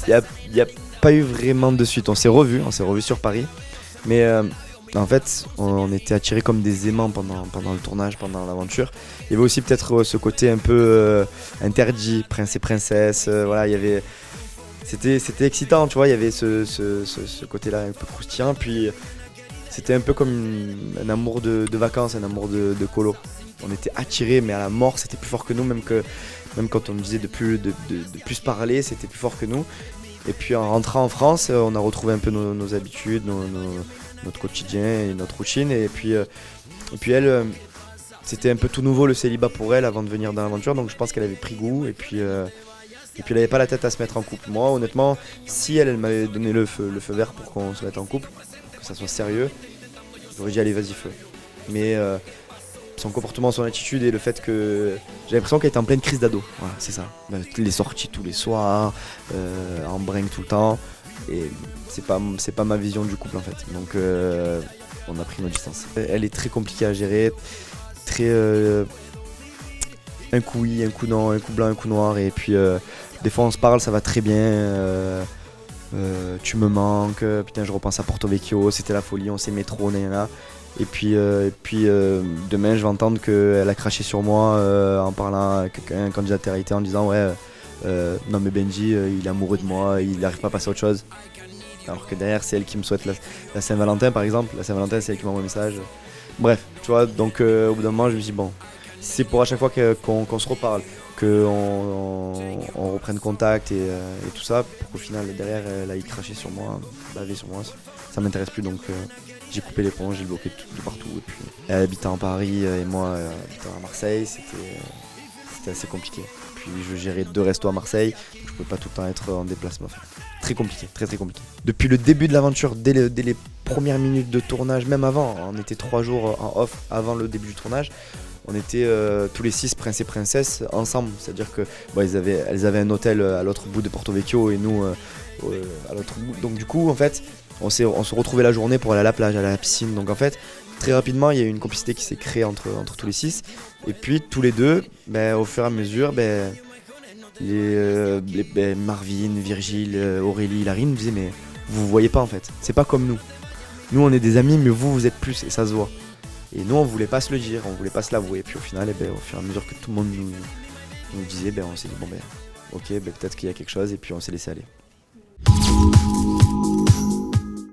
il y a pas eu vraiment de suite. On s'est revus sur Paris. Mais en fait, on était attirés comme des aimants pendant le tournage, pendant l'aventure. Il y avait aussi peut-être ce côté un peu interdit, prince et princesse. Voilà, il y avait... C'était excitant, tu vois, il y avait ce côté-là un peu croustillant. Puis c'était un peu comme un amour de vacances, un amour de colo. On était attirés, mais à la mort, c'était plus fort que nous, même quand on nous disait de plus parler, c'était plus fort que nous. Et puis en rentrant en France, on a retrouvé un peu nos habitudes, notre quotidien et notre routine. Et puis elle, c'était un peu tout nouveau le célibat pour elle avant de venir dans l'aventure, donc je pense qu'elle avait pris goût. Et puis elle n'avait pas la tête à se mettre en couple. Moi, honnêtement, si elle m'avait donné le feu vert pour qu'on se mette en couple, que ça soit sérieux, j'aurais dit allez, vas-y, feu. Mais son comportement, son attitude et le fait que j'ai l'impression qu'elle était en pleine crise d'ado. Voilà, c'est ça. Les sorties tous les soirs, en bringue tout le temps. Et c'est pas ma vision du couple en fait. Donc on a pris nos distances. Elle est très compliquée à gérer, très un coup oui, un coup non, un coup blanc, un coup noir. Et puis des fois on se parle, ça va très bien. Tu me manques, putain je repense à Porto Vecchio, c'était la folie, on s'aimait trop, nanana. Et puis demain je vais entendre qu'elle a craché sur moi en parlant à quelqu'un, un candidat de télé en disant ouais non mais Benji il est amoureux de moi, il n'arrive pas à passer à autre chose. Alors que derrière c'est elle qui me souhaite la Saint-Valentin par exemple, la Saint-Valentin c'est elle qui m'envoie un message. Bref, tu vois, donc au bout d'un moment je me dis bon, c'est pour à chaque fois qu'on se reparle, qu'on reprenne contact et tout ça, pour qu'au final derrière elle aille cracher sur moi, baver sur moi, ça m'intéresse plus donc j'ai coupé l'éponge, j'ai bloqué de partout. Et puis elle habitait en Paris et moi habitant à Marseille, c'était assez compliqué. Puis je gérais 2 restos à Marseille, donc je pouvais pas tout le temps être en déplacement. Enfin, très compliqué, très très compliqué. Depuis le début de l'aventure, dès les premières minutes de tournage, même avant, on était 3 jours en off avant le début du tournage. On était tous les 6 princes et princesses ensemble, c'est-à-dire que bon, elles avaient un hôtel à l'autre bout de Porto Vecchio et nous à l'autre bout. Donc du coup en fait on se retrouvait la journée pour aller à la plage, aller à la piscine. Donc en fait très rapidement il y a eu une complicité qui s'est créée entre tous les 6. Et puis tous les deux, au fur et à mesure, Marvin, Virgile, Aurélie, Larry nous disaient mais vous voyez pas en fait, c'est pas comme nous. Nous on est des amis mais vous êtes plus et ça se voit. Et nous on voulait pas se le dire, on voulait pas se l'avouer. Puis au final, au fur et à mesure que tout le monde nous disait, on s'est dit ok, peut-être qu'il y a quelque chose et puis on s'est laissé aller.